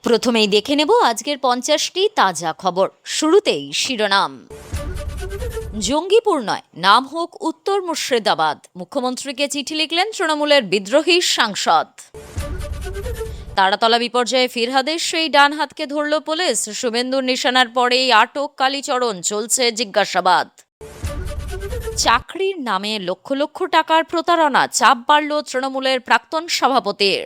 প্রথমেই দেখে নেব আজকের 50টি তাজা খবর। শুরুতেই শিরোনাম। জঙ্গিপুর নয়, নাম হোক উত্তর মুর্শিদাবাদ, মুখ্যমন্ত্রীকে চিঠি লিখলেন তৃণমূলের বিদ্রোহী সাংসদ। তারাতলা বিপর্যয়ে ফিরহাদের সেই ডান হাতকে ধরল পুলিশ, শুভেন্দুর নিশানার পরেই আটক কালীচরণ, চলছে জিজ্ঞাসাবাদ। চাকরির নামে লক্ষ লক্ষ টাকার প্রতারণা, চাপ বাড়ল তৃণমূলের প্রাক্তন সভাপতির।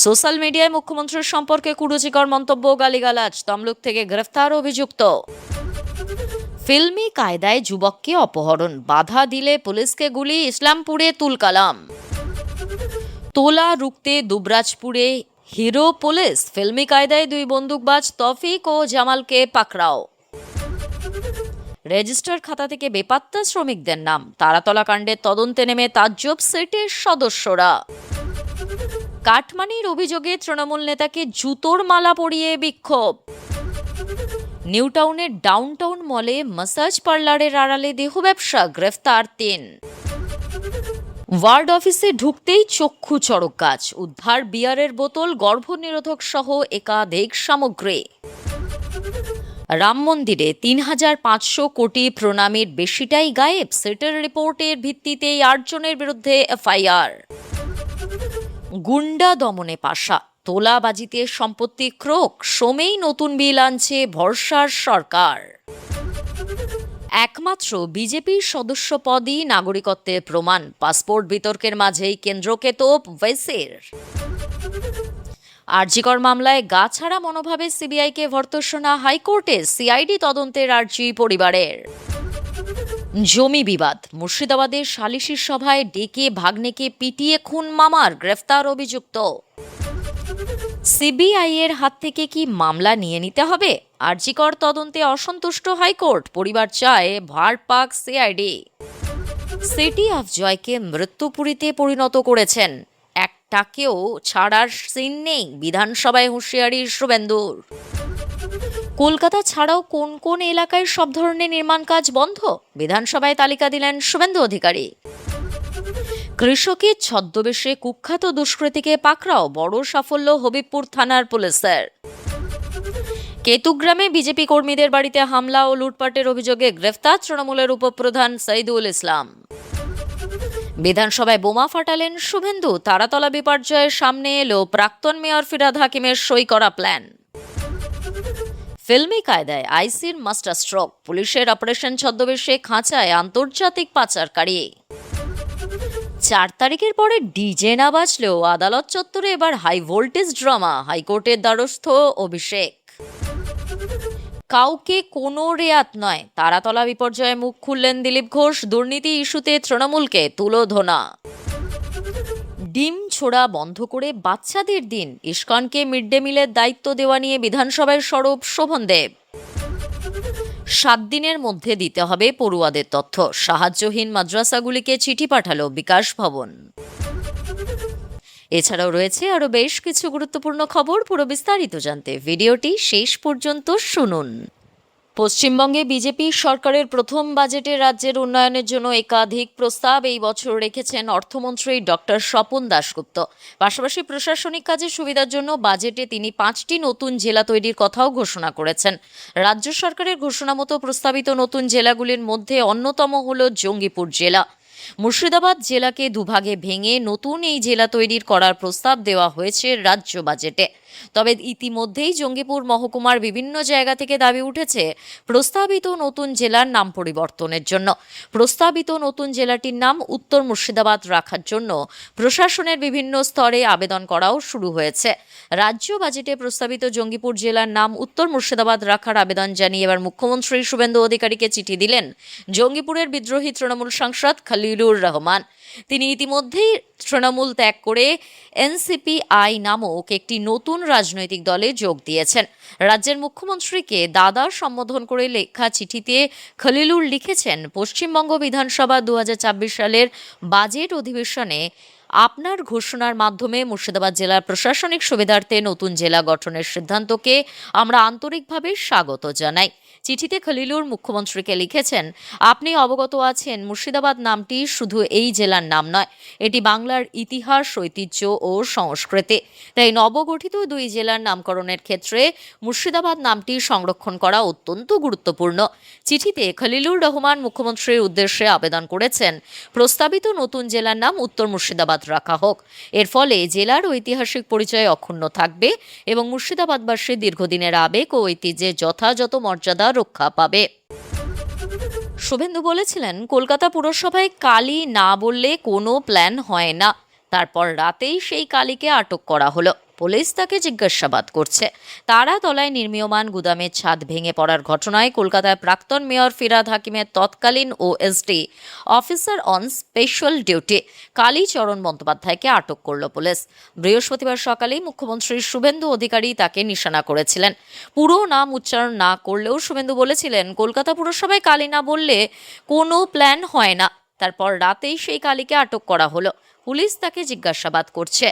সোশ্যাল মিডিয়ায় মুখ্যমন্ত্রীর সম্পর্কে কুরুচিকর মন্তব্য, গালিগালাজ, তমলুক থেকে গ্রেফতার অভিযুক্ত। ফিল্মি কায়দায় যুবককে অপহরণ, বাধা দিলে পুলিশকে গুলি, ইসলামপুরে তুলকালাম। তোলা রুখতে দুবরাজপুরে হিরো পুলিশ, ফিল্মি কায়দায় দুই বন্দুকবাজ তৌফিক ও জামালকে পাকড়াও। রেজিস্টার খাতা থেকে বেপাত্তা শ্রমিকদের নাম, তারাতলা কাণ্ডের তদন্তে নেমে তাজ্জব সেটের সদস্যরা। কাটমানির অভিযোগে তৃণমূল নেতাকে জুতোর মালা পরিয়ে বিক্ষোভ। নিউটাউনের ডাউনটাউন মলে ম্যাসাজ পার্লারের আড়ালে দেহ ব্যবসা, গ্রেফতার 3। ওয়ার্ড অফিসে ঢুকতেই চক্ষু চড়ক গাছ, উদ্ধার বিয়ারের বোতল, গর্ভনিরোধক সহ একাধিক সামগ্রী। রাম মন্দিরে ৩৫০০ কোটি প্রণামীর বেশিটাই গায়েব, সেটের রিপোর্টের ভিত্তিতেই 8 জনের বিরুদ্ধে এফআইআর। গুন্ডা দমনে পাশা, তোলাবাজিতে সম্পত্তি ক্রোক, সোমেই নতুন বিল আনছে ভরসার সরকার। একমাত্র বিজেপির সদস্য পদই নাগরিকত্বের প্রমাণ, পাসপোর্ট বিতর্কের মাঝেই কেন্দ্রকে তোপ ওয়েসের। আরজিকর মামলায় গা ছাড়া মনোভাবে সিবিআইকে ভর্ৎসনা হাইকোর্টে, সিআইডি তদন্তের আর্জি পরিবারের। জমি বিবাদ, মুর্শিদাবাদের সালিশি সভায় ডেকে ভাগ্নেকে পিটিয়ে খুন মামার, গ্রেফতার অভিযুক্ত। সিবিআই এর হাত থেকে কি মামলা নিয়ে নিতে হবে? আরজিকর তদন্তে অসন্তুষ্ট হাইকোর্ট, পরিবার চায় ভার পাক সিআইডি। সিটি অফ জয়কে মৃত্যুপুরীতে পরিণত করেছেন, একটাকেও ছাড়ার সিন নেই, বিধানসভায় হুঁশিয়ারি শুভেন্দুর। কলকাতা ছাড়াও কোন কোন এলাকায় সব ধরনের নির্মাণ কাজ বন্ধ, বিধানসভায় তালিকা দিলেন শুভেন্দু অধিকারী। কৃষকের ছদ্মবেশে কুখ্যাত দুষ্কৃতীকে পাকড়াও, বড় সাফল্য হবিবপুর থানার পুলিশের। কেতুগ্রামে বিজেপি কর্মীদের বাড়িতে হামলা ও লুটপাটের অভিযোগে গ্রেফতার তৃণমূলের উপপ্রধান সাইদুল ইসলাম। বিধানসভায় বোমা ফাটালেন শুভেন্দু, তারাতলা বিপর্যয়ের সামনে এলো প্রাক্তন মেয়র ফিরহাদ হাকিমের সই করা প্ল্যান। ফিল্মি কায়দায় আইসির মাস্টার স্ট্রোক, পুলিশের অপারেশন ছদ্মবেশে খাঁচায় আন্তর্জাতিক পাচারকারী। 4 তারিখের পরে ডিজে না বাজলেও আদালত চত্বরে এবার হাই ভোল্টেজ ড্রামা, হাইকোর্টের দ্বারস্থ অভিষেক। কাউকে কোনো রেয়াত নয়, তারাতলা বিপর্যয়ে মুখ খুললেন দিলীপ ঘোষ, দুর্নীতি ইস্যুতে তৃণমূলকে তুলোধনা। ডিম ছোড়া বন্ধ করে বাচ্চাদের দিন, ইস্কনকে মিড ডে মিলের দায়িত্ব দেওয়া নিয়ে বিধানসভায় সরব শোভনদেব। 7 দিনের মধ্যে দিতে হবে পড়ুয়াদের তথ্য, সাহায্যহীন মাদ্রাসাগুলিকে চিঠি পাঠালো বিকাশ ভবন। এছাড়াও রয়েছে আরো বেশ কিছু গুরুত্বপূর্ণ খবর, পুরো বিস্তারিত জানতে ভিডিওটি শেষ পর্যন্ত শুনুন। পশ্চিমবঙ্গে বিজেপি সরকারের প্রথম বাজেটে রাজ্যের উন্নয়নের জন্য একাধিক প্রস্তাব এই বছর রেখেছেন অর্থমন্ত্রী ডক্টর স্বপন দাশগুপ্ত। পাশাপাশি প্রশাসনিক কাজের সুবিধার জন্য বাজেটে তিনি 5টি নতুন জেলা তৈরির কথাও ঘোষণা করেছেন। রাজ্য সরকারের ঘোষণা মতো প্রস্তাবিত নতুন জেলাগুলির মধ্যে অন্যতম হল জঙ্গিপুর জেলা। মুর্শিদাবাদ জেলাকে দুভাগে ভেঙে নতুন এই জেলা তৈরির করার প্রস্তাব দেওয়া হয়েছে রাজ্য বাজেটে। তবে ইতিমধ্যেই জঙ্গিপুর মহকুমার বিভিন্ন জায়গা থেকে দাবি উঠেছে প্রস্তাবিত নতুন জেলার নাম পরিবর্তনের জন্য। প্রস্তাবিত নতুন জেলাটির নাম উত্তর মুর্শিদাবাদ রাখার জন্য প্রশাসনের বিভিন্ন স্তরে আবেদন করাও শুরু হয়েছে। রাজ্য বাজেটে প্রস্তাবিত জঙ্গিপুর জেলার নাম উত্তর মুর্শিদাবাদ রাখার আবেদন জানিয়ে এবার মুখ্যমন্ত্রী শুভেন্দু অধিকারীকে চিঠি দিলেন জঙ্গিপুরের বিদ্রোহী তৃণমূল সাংসদ খলিলুর রহমান। তিনি ইতিমধ্যেই তৃণমূল ত্যাগ করে এনসিপিআই নামক একটি নতুন রাজনৈতিক দলে যোগ দিয়েছেন। রাজ্যের মুখ্যমন্ত্রীকে দাদা সম্বোধন করে লেখা চিঠিতে খলিলুর লিখেছেন, পশ্চিমবঙ্গ বিধানসভা 2024 সালের বাজেট অধিবেশনে আপনার ঘোষণার মাধ্যমে মুর্শিদাবাদ জেলার প্রশাসনিক সুবিধার্থে নতুন জেলা গঠনের সিদ্ধান্তকে আমরা আন্তরিকভাবে স্বাগত জানাই। চিঠিতে খলিলুর মুখ্যমন্ত্রীকে লিখেছেন, আপনি অবগত আছেন মুর্শিদাবাদ নামটি শুধু এই জেলার নাম নয়, এটি বাংলার ইতিহাস, ঐতিহ্য ও সংস্কৃতি। তাই নবগঠিত দুই জেলার নামকরণের ক্ষেত্রে মুর্শিদাবাদ নামটি সংরক্ষণ করা অত্যন্ত গুরুত্বপূর্ণ। চিঠিতে খলিলুর রহমান মুখ্যমন্ত্রীর উদ্দেশ্যে আবেদন করেছেন, প্রস্তাবিত নতুন জেলার নাম উত্তর মুর্শিদাবাদ রাখা হোক। এর ফলে জেলার ঐতিহাসিক পরিচয় অক্ষুণ্ণ থাকবে এবং মুর্শিদাবাদবাসীর দীর্ঘদিনের আবেগ ও ঐতিহ্যের যথাযথ মর্যাদা রক্ষা পাবে। শুভেন্দু বলেছিলেন, কলকাতা পুরসভায় কালী না বললে কোনো প্ল্যান হয় না। তারপর রাতেই সেই কালীকে আটক করা হলো। পুলিশ তাকে জিজ্ঞাসাবাদ করছে। তারাতলায় নির্মীয়মান গুদামের ছাদ ভেঙে পড়ার ঘটনায় কলকাতায় প্রাক্তন মেয়র ফিরহাদ হাকিমের তৎকালীন OSD officer on special duty Kalicharan বন্দ্যোপাধ্যায়কে আটক করল পুলিশ। বৃহস্পতিবার সকালেই মুখ্যমন্ত্রী শুভেন্দু অধিকারী তাকে নিশানা করেছিলেন। পুরো নাম উচ্চারণ না করলেও শুভেন্দু বলেছিলেন, কলকাতা পুরসভায় কালী না বললে কোনো প্ল্যান হয় না। তারপর রাতেই সেই কালীকে আটক করা হলো। পুলিশ তাকে জিজ্ঞাসাবাদ করছে।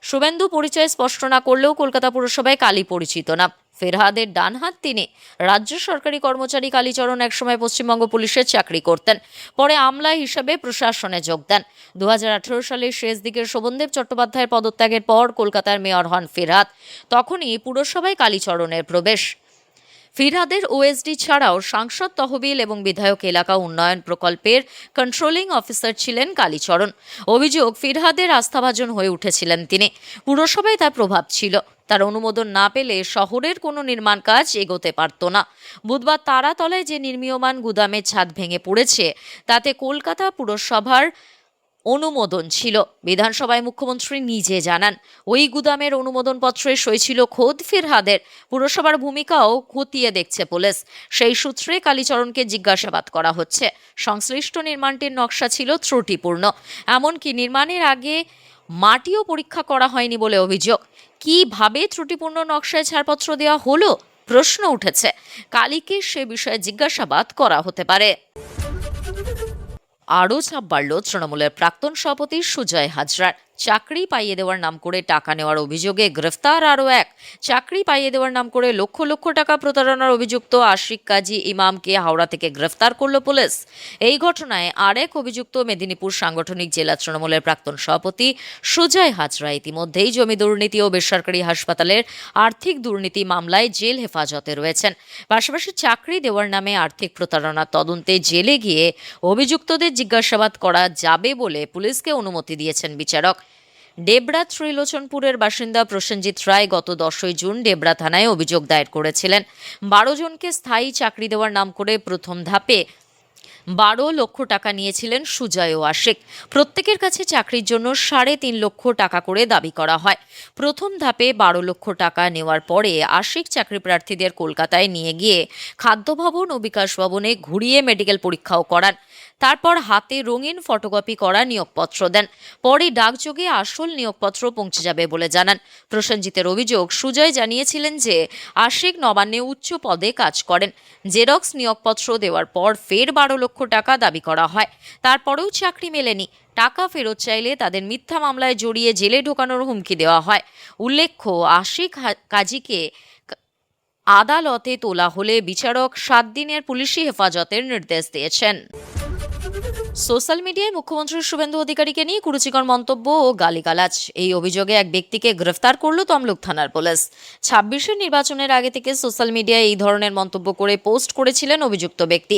শুভেন্দু পরিচয় স্পষ্ট না করলেও কলকাতা পুরসভায় কালী পরিচিত না। ফিরহাদের ডান হাত তিনি। রাজ্য সরকারি কর্মচারী কালীচরণ একসময় পশ্চিমবঙ্গ পুলিশের চাকরি করতেন। পরে আমলা হিসেবে প্রশাসনে যোগ দেন। 2018 সালের শেষ দিকের শোভনদেব চট্টোপাধ্যায়ের পদত্যাগের পর কলকাতার মেয়র হন ফিরহাদ। তখনই পুরসভায় কালীচরণের প্রবেশ। ফিরহাদের ওএসডি ছাড়াও সাংসদ তহবিল এবং বিধায়ক এলাকা উন্নয়ন প্রকল্পের কন্ট্রোলিং অফিসার ছিলেন কালীচরণ। অভিযোগ, ফিরহাদের আস্থাভাজন হয়ে উঠেছিলেন তিনি। পুরসভায় তার প্রভাব ছিল। তার অনুমোদন না পেলে শহরের কোনো নির্মাণ কাজ এগোতে পারত না। বুধবার তারাতলায় যে নির্মীয়মান গুদামের ছাদ ভেঙে পড়েছে, তাতে কলকাতা পুরসভার অনুমোদন ছিল। বিধানসভায় মুখ্যমন্ত্রী নিজে জানান, ওই গুদামের অনুমোদনপত্রে সই ছিল খোদ ফিরহাদের। পুরসভার ভূমিকাও খতিয়ে দেখছে পুলিশ। সেই সূত্রে কালীচরণকে জিজ্ঞাসাবাদ করা হচ্ছে। সংশ্লিষ্ট নির্মাণটির নকশা ছিল ত্রুটিপূর্ণ। এমনকি নির্মাণের আগে মাটিও পরীক্ষা করা হয়নি বলে অভিযোগ। কিভাবে ত্রুটিপূর্ণ নকশায় ছাড়পত্র দেওয়া হলো প্রশ্ন উঠেছে। কালীকে সে বিষয়ে জিজ্ঞাসাবাদ করা হতে পারে। আরও চাপ বাড়ল তৃণমূলের প্রাক্তন সভাপতি সুজয় হাজরার। চাকরি পাইয়ে দেওয়ার নাম করে টাকা নেওয়ার অভিযোগে গ্রেফতার আরও এক। চাকরি পাইয়ে দেওয়ার নাম করে লক্ষ লক্ষ টাকা প্রতারণার অভিযুক্ত আশিক কাজী ইমামকে হাওড়া থেকে গ্রেফতার করল পুলিশ। এই ঘটনায় আরেক অভিযুক্ত মেদিনীপুর সাংগঠনিক জেলা তৃণমূলের প্রাক্তন সভাপতি সুজয় হাজরা ইতিমধ্যেই জমি দুর্নীতি ও বেসরকারি হাসপাতালের আর্থিক দুর্নীতি মামলায় জেল হেফাজতে রয়েছেন। পাশাপাশি চাকরি দেওয়ার নামে আর্থিক প্রতারণার তদন্তে জেলে গিয়ে অভিযুক্তদের জিজ্ঞাসাবাদ করা যাবে বলে পুলিশকে অনুমতি দিয়েছেন বিচারক। ডেবরা ত্রিলোচনপুরের বাসিন্দা প্রসেনজিৎ রায় গত 10 জুন ডেবরা থানায় অভিযোগ দায়ের করেছিলেন। 12 জনকে স্থায়ী চাকরি দেওয়ার নাম করে প্রথম ধাপে 12 লক্ষ টাকা নিয়েছিলেন সুজয় ও আশিক। প্রত্যেকের কাছে চাকরির জন্য 3.5 লক্ষ টাকা করে দাবি করা হয়। প্রথম ধাপে 12 লক্ষ টাকা নেওয়ার পরে আশিক চাকরি প্রার্থীদের কলকাতায় নিয়ে গিয়ে খাদ্য ভবন ও বিকাশ ভবনে ঘুরিয়ে মেডিকেল পরীক্ষাও করান। তারপর হাতে রঙিন ফটোকপি করা নিয়োগপত্র দেন। পরে ডাকযোগে আসল নিয়োগপত্র পৌঁছে যাবে বলে জানান। প্রসেনজিতের অভিযোগ, সুজয় জানিয়েছিলেন যে আশিক নবান্নে উচ্চ পদে কাজ করেন। জেরক্স নিয়োগপত্র দেওয়ার পর ফের 12 লক্ষ টাকা দাবি করা হয়। তারপরেও চাকরি মেলেনি। টাকা ফেরত চাইলে তাদের মিথ্যা মামলায় জড়িয়ে জেলে ঢোকানোর হুমকি দেওয়া হয়। উল্লেখ্য, আশিক কাজীকে আদালতে তোলা হলে বিচারক 7 দিনের পুলিশি হেফাজতের নির্দেশ দিয়েছেন। সোশ্যাল মিডিয়ায় মুখ্যমন্ত্রী শুভেন্দু অধিকারীকে নিয়ে কুরুচিকর মন্তব্য ও গালিগালাজ, এই অভিযোগে এক ব্যক্তিকে গ্রেফতার করল তমলুক থানার পুলিশ। 26-এর নির্বাচনের আগে থেকে সোশ্যাল মিডিয়ায় এই ধরনের মন্তব্য করে পোস্ট করেছিলেন অভিযুক্ত ব্যক্তি।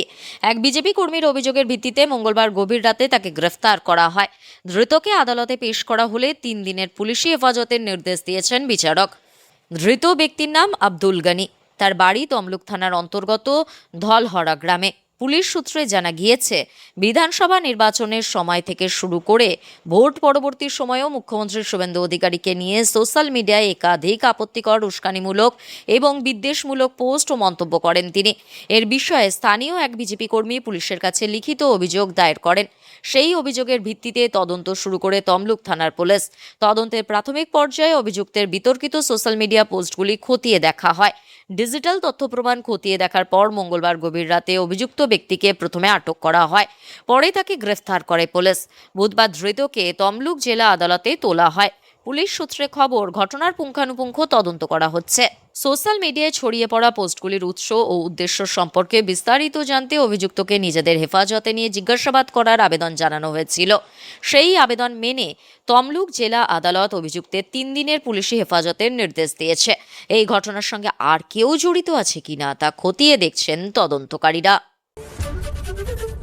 এক বিজেপি কর্মীর অভিযোগের ভিত্তিতে মঙ্গলবার গভীর রাতে তাকে গ্রেফতার করা হয়। ধৃতকে আদালতে পেশ করা হলে 3 দিনের পুলিশি হেফাজতের নির্দেশ দিয়েছেন বিচারক। ধৃত ব্যক্তির নাম আব্দুল গানি। তার বাড়ি তমলুক থানার অন্তর্গত ধলহরা গ্রামে। পুলিশ সূত্রে জানা গিয়েছে, বিধানসভা নির্বাচনের সময় থেকে শুরু করে ভোট পরবর্তী সময়েও মুখ্যমন্ত্রী শুভেন্দু অধিকারীকে নিয়ে সোশ্যাল মিডিয়ায় একাধিক আপত্তিকর, উস্কানিমূলক এবং বিদ্বেষমূলক পোস্ট ও মন্তব্য করেন তিনি। এর বিষয়ে স্থানীয় এক বিজেপি কর্মী পুলিশের কাছে লিখিত অভিযোগ দায়ের করেন। সেই অভিযোগের ভিত্তিতে তদন্ত শুরু করে তমলুক থানার পুলিশ। তদন্তের প্রাথমিক পর্যায়ে অভিযুক্তের বিতর্কিত সোশ্যাল মিডিয়া পোস্টগুলি খতিয়ে দেখা হয়। ডিজিটাল তথ্য প্রমাণ খতিয়ে দেখার পর মঙ্গলবার গভীর রাতে অভিযুক্ত ব্যক্তিকে প্রথমে আটক করা হয়, পরে তাকে গ্রেফতার করে পুলিশ। বুধবার ধৃতকে তমলুক জেলা আদালতে তোলা হয়। পুলিশ সূত্রে খবর, ঘটনার পুঙ্খানুপুঙ্খ তদন্ত করা হচ্ছে। সোশ্যাল মিডিয়ায় ছড়িয়ে পড়া পোস্টগুলির উৎস ও উদ্দেশ্য সম্পর্কে বিস্তারিত জানতে অভিযুক্তকে নিজেদের হেফাজতে নিয়ে জিজ্ঞাসাবাদ করার আবেদন জানানো হয়েছিল। সেই আবেদন মেনে তমলুক জেলা আদালত অভিযুক্তের 3 দিনের পুলিশি হেফাজতের নির্দেশ দিয়েছে। এই ঘটনার সঙ্গে আর কেউ জড়িত আছে কিনা তা খতিয়ে দেখছেন তদন্তকারীরা।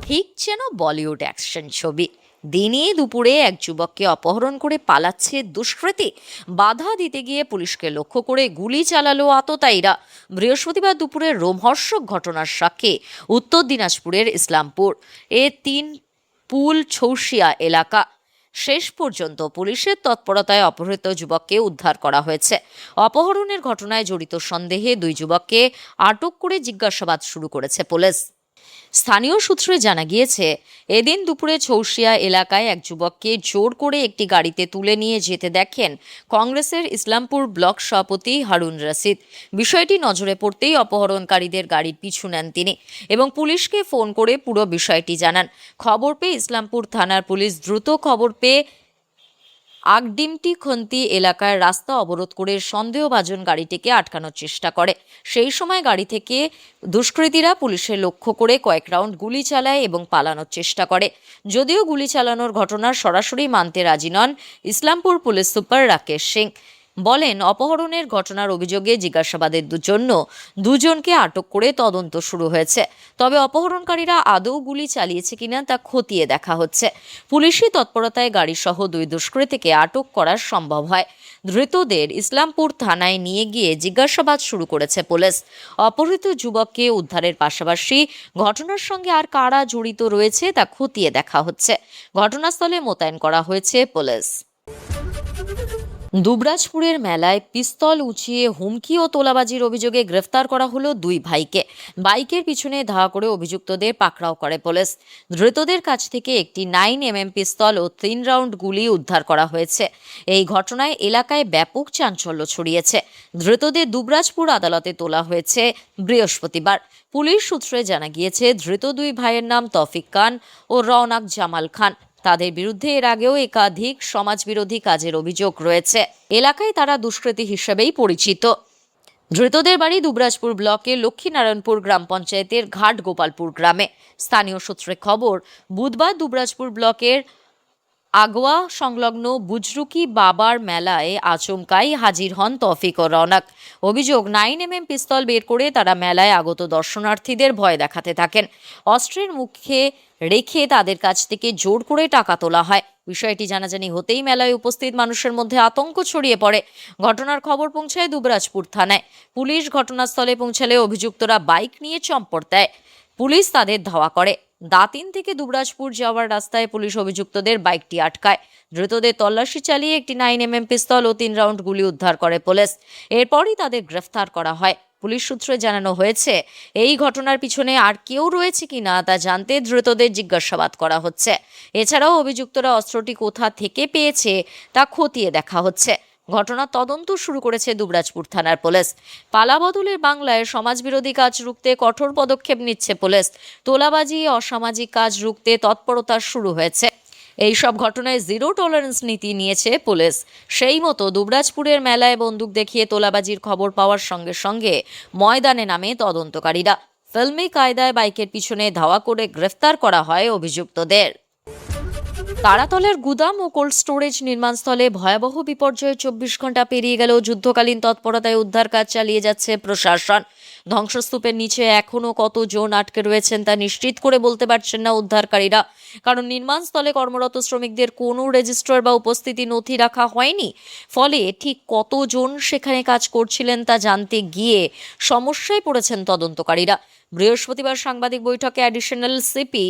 ঠিক যেন বলিউড অ্যাকশন ছবি। দিনে দুপুরে এক যুবককে অপহরণ করে পালাচ্ছে দুষ্কৃতী। বাধা দিতে গিয়ে পুলিশকে লক্ষ্য করে গুলি চালালো আততায়ীরা। বৃহস্পতিবার দুপুরে রোমহর্ষক ঘটনার সাক্ষী উত্তর দিনাজপুরের ইসলামপুর 3 পুল ছৌশিয়া এলাকা। শেষ পর্যন্ত পুলিশের তৎপরতায় অপহৃত যুবককে উদ্ধার করা হয়েছে। অপহরণের ঘটনায় জড়িত সন্দেহে 2 যুবককে আটক করে জিজ্ঞাসাবাদ শুরু করেছে পুলিশ। স্থানীয় সূত্রে জানা গিয়েছে, এদিন দুপুরে ছৌশিয়া এলাকায় এক যুবককে জোর করে একটি গাড়িতে তুলে নিয়ে যেতে দেখেন কংগ্রেসের ইসলামপুর ব্লক সভাপতি হারুন রশিদ। বিষয়টি নজরে পড়তেই অপহরণকারীদের গাড়ির পিছু নেন তিনি এবং পুলিশকে ফোন করে পুরো বিষয়টি জানান। খবর পেয়ে ইসলামপুর থানার পুলিশ দ্রুত খবর পেয়ে আগডিমটি খন্তি এলাকার রাস্তা অবরোধ করে সন্দেহভাজন গাড়িটিকে আটকানোর চেষ্টা করে। সেই সময় গাড়ি থেকে দুষ্কৃতীরা পুলিশের লক্ষ্য করে কয়েক রাউন্ড গুলি চালায় এবং পালানোর চেষ্টা করে। যদিও গুলি চালানোর ঘটনার সরাসরি মানতে রাজি নন ইসলামপুর পুলিশ সুপার রাকেশ সিং। বলেন, অপহরণের ঘটনার অভিযোগে জিজ্ঞাসাবাদের জন্য 2 জনকে আটক করে তদন্ত শুরু হয়েছে। তবে অপহরণকারীরা আদৌ গুলি চালিয়েছে কিনা তা খতিয়ে দেখা হচ্ছে। পুলিশি তৎপরতায় গাড়িসহ 2 দুষ্কৃতীকে আটক করা সম্ভব হয়। ধৃতদের ইসলামপুর থানায় নিয়ে গিয়ে জিজ্ঞাসাবাদ শুরু করেছে পুলিশ। অপহৃত যুবককে উদ্ধারের পাশাপাশি ঘটনার সঙ্গে আর কারা জড়িত রয়েছে তা খতিয়ে দেখা হচ্ছে। ঘটনাস্থলে মোতায়েন করা হয়েছে পুলিশ। দুবরাজপুরের মেলায় পিস্তল উঁচিয়ে হুমকি ও তোলাবাজির অভিযোগে গ্রেফতার করা হলো 2 ভাইকে। বাইকের পিছনে ধাওয়া করে অভিযুক্তদের পাকড়াও করে পুলিশ। ধৃতদের কাছ থেকে একটি 9mm পিস্তল ও 3 রাউন্ড গুলি উদ্ধার করা হয়েছে। এই ঘটনায় এলাকায় ব্যাপক চাঞ্চল্য ছড়িয়েছে। ধৃতদের দুবরাজপুর আদালতে তোলা হয়েছে বৃহস্পতিবার। পুলিশ সূত্রে জানা গিয়েছে, ধৃত 2 ভাইয়ের নাম তৌফিক খান ও রওনাক জামাল খান। তাদের বিরুদ্ধে এর আগেও একাধিক সমাজবিরোধী কাজের অভিযোগ রয়েছে। এলাকায় তারা দুষ্কৃতী হিসেবেই পরিচিত। ধৃতদের বাড়ি দুবরাজপুর ব্লকের লক্ষ্মীনারায়ণপুর গ্রাম পঞ্চায়েতের ঘাট গোপালপুর গ্রামে। স্থানীয় সূত্রে খবর, বুধবার দুবরাজপুর ব্লকের আগোয়া সংলগ্ন বুজরুকি বাবার মেলায় আচমকাই হাজির হন তৌফিক ও রওনাক। অভিযোগ, 9mm পিস্তল বের করে তারা মেলায় আগত দর্শনার্থীদের ভয় দেখাতে থাকেন। অস্ত্রের মুখে রেখে তাদের কাছ থেকে জোর করে টাকা তোলা হয়। বিষয়টি জানাজানি হতেই মেলায় উপস্থিত মানুষের মধ্যে আতঙ্ক ছড়িয়ে পড়ে। ঘটনার খবর পৌঁছায় দুবরাজপুর থানায়। পুলিশ ঘটনাস্থলে পৌঁছালে অভিযুক্তরা বাইক নিয়ে চম্পট দেয়। পুলিশ তাদের ধাওয়া করে। দাতিন থেকে দুবরাজপুর যাওয়ার রাস্তায় পুলিশ অভিযুক্তদের বাইকটি আটকায়। ধৃতদের তল্লাশি চালিয়ে একটি 9mm পিস্তল ও 3 রাউন্ড গুলি উদ্ধার করে পুলিশ। এরপরই তাদের গ্রেফতার করা হয়। পুলিশ সূত্রে জানানো হয়েছে, এই ঘটনার পিছনে আর কেউ রয়েছে কিনা তা জানতে ধৃতদের জিজ্ঞাসাবাদ করা হচ্ছে। এছাড়াও অভিযুক্তরা অস্ত্রটি কোথা থেকে পেয়েছে তা খতিয়ে দেখা হচ্ছে। ঘটনার তদন্ত শুরু করেছে দুবরাজপুর থানার পুলিশ। পালাবদলের বাংলায় সমাজবিরোধী কাজ রুখতে কঠোর পদক্ষেপ নিচ্ছে পুলিশ। তোলাবাজি, অসামাজিক কাজ রুখতে তৎপরতা শুরু হয়েছে। এই সব ঘটনায় 0 টলারেন্স নীতি নিয়েছে পুলিশ। সেই মতো দুবরাজপুরের মেলায় বন্দুক দেখিয়ে তোলাবাজির খবর পাওয়ার সঙ্গে সঙ্গে ময়দানে নামে তদন্তকারীরা। ফিল্মি কায়দায় বাইকের পিছনে ধাওয়া করে গ্রেফতার করা হয় অভিযুক্তদের। তারাতলের গুদাম ও কোল্ড স্টোরেজ নির্মাণস্থলে ভয়াবহ বিপর্যয়ে 24 ঘন্টা পেরিয়ে গেলেও যুদ্ধকালীন তৎপরতায় উদ্ধার কাজ চালিয়ে যাচ্ছে প্রশাসন। ধ্বংসস্তূপের নিচে এখনও কতজন আটকে রয়েছেন তা নিশ্চিত করে বলতে পারছেন না উদ্ধারকারীরা। কারণ নির্মাণস্থলে কর্মরত শ্রমিকদের কোনো রেজিস্টার বা উপস্থিতি নথি রাখা হয়নি। ফলে ঠিক কতজন সেখানে কাজ করছিলেন তা জানতে গিয়ে সমস্যায় পড়েছেন তদন্তকারীরা। বৃহস্পতিবার সাংবাদিক বৈঠকে অ্যাডিশনাল সিপি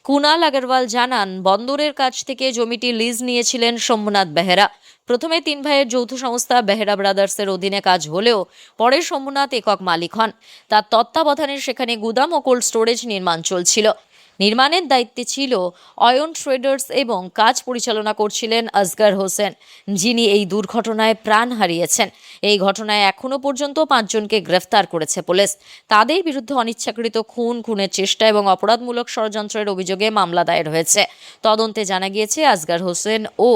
কুনাল আগরওয়াল জানান, বন্দরের কাছ থেকে জমিটি লিজ নিয়েছিলেন শম্ভুনাথ বেহেরা। প্রথমে 3 ভাইয়ের যৌথ সংস্থা বেহেরা ব্রাদার্সের অধীনে কাজ হলেও পরে শম্ভুনাথ একক মালিক হন। তার তত্ত্বাবধানে সেখানে গুদাম ও কোল্ড স্টোরেজ নির্মাণ চলছিল। নির্মাণের দায়িত্বে ছিল অয়ন ট্রেডার্স এবং কাজ পরিচালনা করছিলেন আসগর হোসেন, যিনি এই দুর্ঘটনায় প্রাণ হারিয়েছেন। এই ঘটনায় এখনো পর্যন্ত 5 জনকে গ্রেফতার করেছে পুলিশ। তাদের বিরুদ্ধে অনিচ্ছাকৃত খুনের চেষ্টা এবং অপরাধমূলক ষড়যন্ত্রের অভিযোগে মামলা দায়ের হয়েছে। তদন্তে জানা গিয়েছে আসগর হোসেন ও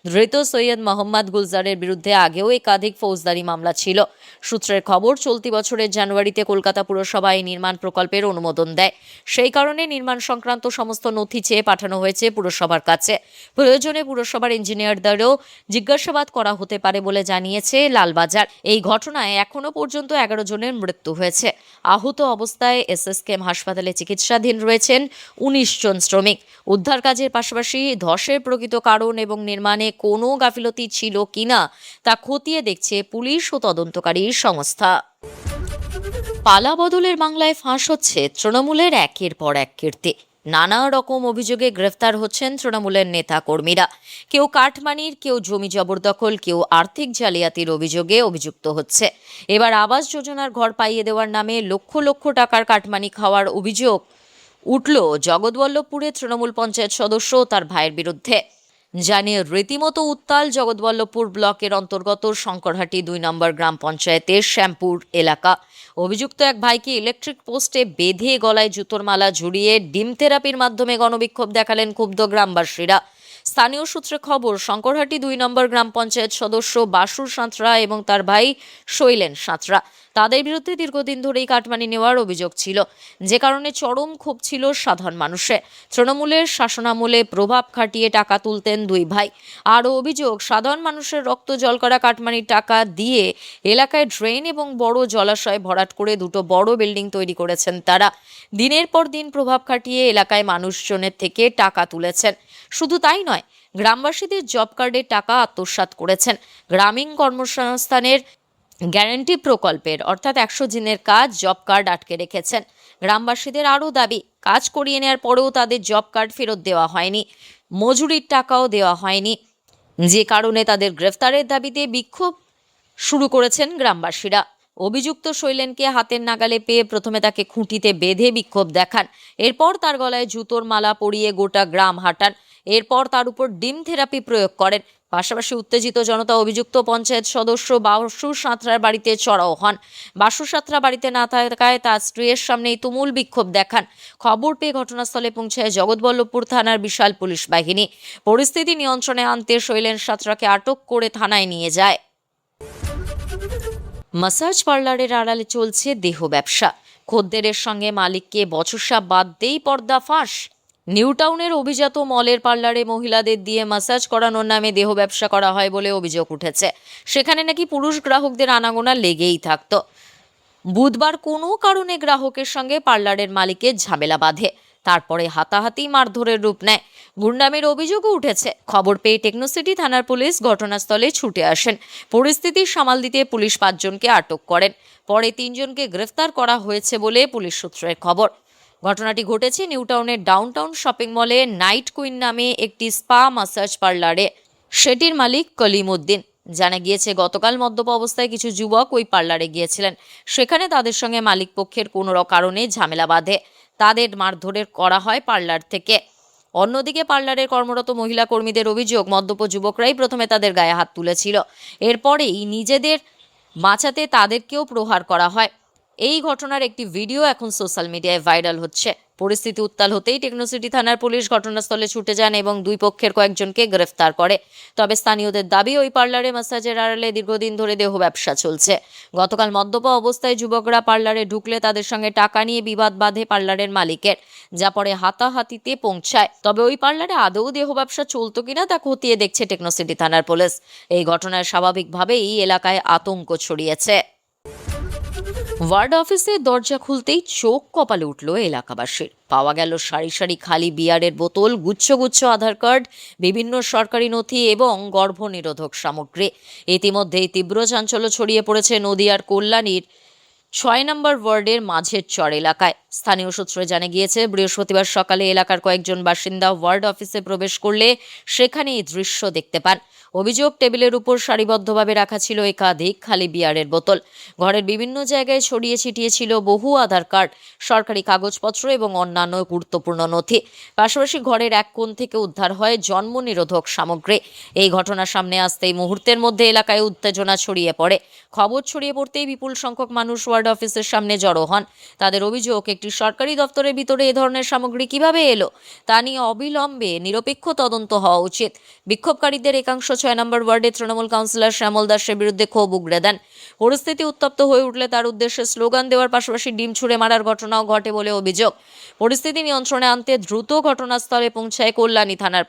ধৃত সৈয়দ মোহাম্মদ গুলজারের বিরুদ্ধে আগেও একাধিক ফৌজদারি মামলা ছিল। সূত্রের খবর, চলতি বছরের জানুয়ারিতে কলকাতা পুরসভা এই নির্মাণ প্রকল্পের অনুমোদন দেয়। সেই কারণে নির্মাণ সংক্রান্ত সমস্ত নথি চেয়ে পাঠানো হয়েছে পুরসভার কাছে। প্রয়োজনে পুরসভার ইঞ্জিনিয়ারদেরও জিজ্ঞাসাবাদ করা হতে পারে বলে জানিয়েছে লালবাজার। এই ঘটনায় এখনো পর্যন্ত 11 জনের মৃত্যু হয়েছে। আহত অবস্থায় এসএসকেএম হাসপাতালে চিকিৎসাধীন রয়েছেন 19 জন শ্রমিক। উদ্ধার কাজের পাশাপাশি ধসের প্রকৃত কারণ এবং নির্মাণে কোনো গাফিলতি ছিল কিনা তা খতিয়ে দেখছে পুলিশ ও তদন্তকারী সংস্থা। পালা বদলের বাংলায় ফাঁস হচ্ছে তৃণমূলের একের পর এক কীর্তি। নানা রকম অভিযোগে গ্রেফতার হচ্ছেন তৃণমূলের নেতা কর্মীরা। কেউ কাটমানির, কেউ জমি জবরদখল, কেউ আর্থিক জালিয়াতির অভিযোগে অভিযুক্ত হচ্ছে। এবার আবাস যোজনার ঘর পাইয়ে দেওয়ার নামে লক্ষ লক্ষ টাকার কাটমানি খাওয়ার অভিযোগ উঠল জগৎবল্লভপুরে তৃণমূল পঞ্চায়েত সদস্য ও তার ভাইয়ের বিরুদ্ধে। জানিয়ে রীতিমতো উত্তাল জগৎবল্লভপুর ব্লকের অন্তর্গত শঙ্করহাটি 2 নম্বর গ্রাম পঞ্চায়েতের শ্যামপুর এলাকা। অভিযুক্ত এক ভাইকে ইলেকট্রিক পোস্টে বেঁধে গলায় জুতোর মালা ঝুলিয়ে ডিম থেরাপির মাধ্যমে গণবিক্ষোভ দেখালেন ক্ষুব্ধ গ্রামবাসীরা। স্থানীয় সূত্রে খবর, শঙ্করহাটি 2 নম্বর গ্রাম পঞ্চায়েত সদস্য বাসু সাঁতরা এবং তার ভাই শৈলেন সাঁতরা, তাদের বিরুদ্ধে দীর্ঘদিন ধরেই কাটমানি নেওয়ার অভিযোগ ছিল, যে কারণে চরম ক্ষোভ ছিল সাধারণ মানুষের। তৃণমূলের শাসনামলে প্রভাব খাটিয়ে টাকা তুলতেন দুই ভাই। আরও অভিযোগ, সাধারণ মানুষের রক্ত জল করা কাটমানির টাকা দিয়ে এলাকায় ড্রেন এবং বড় জলাশয় ভরাট করে 2টো বড় বিল্ডিং তৈরি করেছেন তারা। দিনের পর দিন প্রভাব খাটিয়ে এলাকায় মানুষজনের থেকে টাকা তুলেছেন। শুধু তাই নয়, গ্রামবাসীদের জব কার্ডের টাকা আত্মসাৎ করেছেন। গ্রামীণ কর্মসংস্থানের গ্যারান্টি প্রকল্পের অর্থাৎ 100 দিনের কাজ জব কার্ড আটকে রেখেছেন। গ্রামবাসীদের আরও দাবি, কাজ করিয়ে নেওয়ার পরেও তাদের জব কার্ড ফেরত দেওয়া হয়নি, মজুরির টাকাও দেওয়া হয়নি, যে কারণে তাদের গ্রেফতারের দাবিতে বিক্ষোভ শুরু করেছেন গ্রামবাসীরা। অভিযুক্ত শৈলেনকে হাতের নাগালে পেয়ে প্রথমে তাকে খুঁটিতে বেঁধে বিক্ষোভ দেখান। এরপর তার গলায় জুতোর মালা পরিয়ে গোটা গ্রাম হাঁটান। এরপর তার উপর ডিম থেরাপি প্রয়োগ করেন। পাশাপাশি উত্তেজিত জনতা অভিযুক্ত পঞ্চায়েত সদস্য বাসু সাঁতরার বাড়িতে চড়াও হন। বাসু সাঁতরা বাড়িতে না থাকায় তার স্ত্রীর সামনেই তুমুল বিক্ষোভ দেখান। খবর পেয়ে ঘটনাস্থলে পৌঁছায় জগৎবল্লভপুর থানার বিশাল পুলিশ বাহিনী। পরিস্থিতি নিয়ন্ত্রণে আনতে শৈলেন সাঁতরাকে আটক করে থানায় নিয়ে যায়। মাসাজ পার্লারের আড়ালে চলছে দেহ ব্যবসা। খদ্দেরের সঙ্গে মালিককে বচসা বাঁধতেই পর্দা ফাঁস। নিউ টাউনের অভিজাত মলের পার্লারে মহিলাদের দিয়ে মাসাজ করানোর নামে দেহ ব্যবসা করা হয় বলে অভিযোগ উঠেছে। সেখানে নাকি পুরুষ গ্রাহকদের আনাগোনা লেগেই থাকতো। বুধবার কোনো কারণে গ্রাহকের সঙ্গে পার্লারের মালিকের ঝামেলা বাঁধে। তারপরে হাতাহাতি মারধরের রূপ নেয়। গুন্ডামির অভিযোগও উঠেছে। খবর পেয়ে টেকনোসিটি থানার পুলিশ ঘটনাস্থলে ছুটে আসেন। পরিস্থিতি সামাল দিতে পুলিশ 5 জনকে আটক করেন। পরে 3 জনকে গ্রেফতার করা হয়েছে বলে পুলিশ সূত্রের খবর। ঘটনাটি ঘটেছে নিউ টাউনের ডাউনটাউন শপিং মলে নাইট কুইন নামে একটি স্পা মাসাজ পার্লারে। সেটির মালিক কলিমউদ্দিন। জানা গিয়েছে, গতকাল মদ্যপ অবস্থায় কিছু যুবক ওই পার্লারে গিয়েছিলেন। সেখানে তাদের সঙ্গে মালিক পক্ষের কোনো কারণে ঝামেলা বাঁধে। তাদের মারধরের করা হয় পার্লার থেকে। অন্যদিকে পার্লারে কর্মরত মহিলা কর্মীদের অভিযোগ, মদ্যপ যুবকরাই প্রথমে তাদের গায়ে হাত তুলেছিল। এরপরেই নিজেদের বাঁচাতে তাদেরকেও প্রহার করা হয়। এই ঘটনার একটি ভিডিও এখন সোশ্যাল মিডিয়ায় ভাইরাল হচ্ছে। পরিস্থিতি উত্তাল হতেই টেকনোসিটি থানার পুলিশ ঘটনাস্থলে ছুটে যান এবং দুই পক্ষের কয়েকজনকে গ্রেফতার করে। তবে স্থানীয়দের দাবি, ওই পার্লারে মাসাজের আড়ালে দীর্ঘদিন ধরে দেহ ব্যবসা চলছে। গতকাল মদ্যপা অবস্থায় যুবকরা পার্লারে ঢুকলে তাদের সঙ্গে টাকা নিয়ে বিবাদ বাঁধে পার্লারের মালিকের, যা পরে হাতাহাতিতে পৌঁছায়। তবে ওই পার্লারে আদৌ দেহ ব্যবসা চলতো কিনা তা খতিয়ে দেখছে টেকনোসিটি থানার পুলিশ। এই ঘটনায় স্বাভাবিকভাবেই এলাকায় আতঙ্ক ছড়িয়েছে। ওয়ার্ড অফিসের দরজা খুলতেই চোখ কপালে উঠল এলাকাবাসীর। পাওয়া গেল সারি সারি খালি বিয়ারের বোতল, গুচ্ছ গুচ্ছ আধার কার্ড, বিভিন্ন সরকারি নথি এবং গর্ভনিরোধক সামগ্রী। ইতিমধ্যেই তীব্র চাঞ্চল্য ছড়িয়ে পড়েছে নদিয়ার কল্যাণীর 6 নম্বর ওয়ার্ডের মাঝের চর এলাকায়। স্থানীয় সূত্রে জানা গিয়েছে, বৃহস্পতিবার সকালে এলাকার কয়েকজন বাসিন্দা ওয়ার্ড অফিসে প্রবেশ করলে সেখানে এই দৃশ্য দেখতে পান। অভিযোগ, টেবিলের উপর সারিবদ্ধভাবে রাখা ছিল একাধিক খালি বিয়ারের বোতল। ঘরের বিভিন্ন জায়গায় ছড়িয়ে ছিটিয়ে ছিল বহু আধার কার্ড, সরকারি কাগজপত্র এবং অন্যান্য গুরুত্বপূর্ণ নথি। পাশাপাশি ঘরের এক কোণ থেকে উদ্ধার হয় জন্ম নিরোধক সামগ্রী। এই ঘটনা সামনে আসতেই মুহূর্তের মধ্যে এলাকায় উত্তেজনা ছড়িয়ে পড়ে। খবর ছড়িয়ে পড়তেই বিপুল সংখ্যক মানুষ ওয়ার্ড অফিসের সামনে জড়ো হন। তাদের অভিযোগ, একটি সরকারি দপ্তরের ভিতরে এ ধরনের সামগ্রী কিভাবে এলো তা নিয়ে অবিলম্বে নিরপেক্ষ তদন্ত হওয়া উচিত। বিক্ষোভকারীদের একাংশ 6 নম্বর ওয়ার্ডে তৃণমূল কাউন্সিলর শ্যামল দাসের বিরুদ্ধে ক্ষোভ উগরে দেন। পরিস্থিতি উত্তপ্ত হয়ে উঠলে তার উদ্দেশ্যে স্লোগান দেওয়ার পাশাপাশি ডিম ছুঁড়ে মারার ঘটনাও ঘটে বলে অভিযোগ। পরিস্থিতি নিয়ন্ত্রণে আনতে দ্রুত ঘটনাস্থলে পৌঁছায় কল্যাণী থানার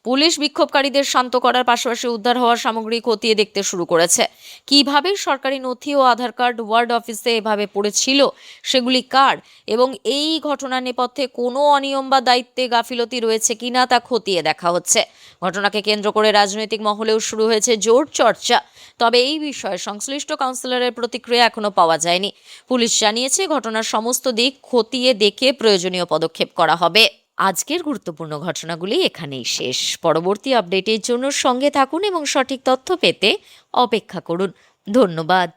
পুলিশ বিক্ষোভকারীদের শান্ত করার পাশাপাশি উদ্ধার হওয়া সামগ্রী খতিয়ে দেখতে শুরু করেছে। কিভাবে সরকারি নথি ও আধার কার্ড ওয়ার্ড অফিসে এভাবে পড়েছিল, সেগুলি কার, এবং এই ঘটনার নেপথ্যে কোনো অনিয়ম বা দায়িত্বে গাফিলতি রয়েছে কিনা তা খতিয়ে দেখা হচ্ছে। ঘটনাকে কেন্দ্র করে রাজনৈতিক মহলেও শুরু হয়েছে জোর চর্চা। তবে এই বিষয়ে সংশ্লিষ্ট কাউন্সিলরের প্রতিক্রিয়া এখনো পাওয়া যায়নি। পুলিশ জানিয়েছে, ঘটনার সমস্ত দিক খতিয়ে দেখে প্রয়োজনীয় পদক্ষেপ করা হবে। আজকের গুরুত্বপূর্ণ ঘটনাগুলি এখানেই শেষ। পরবর্তী আপডেটের জন্য সঙ্গে থাকুন এবং সঠিক তথ্য পেতে অপেক্ষা করুন। ধন্যবাদ।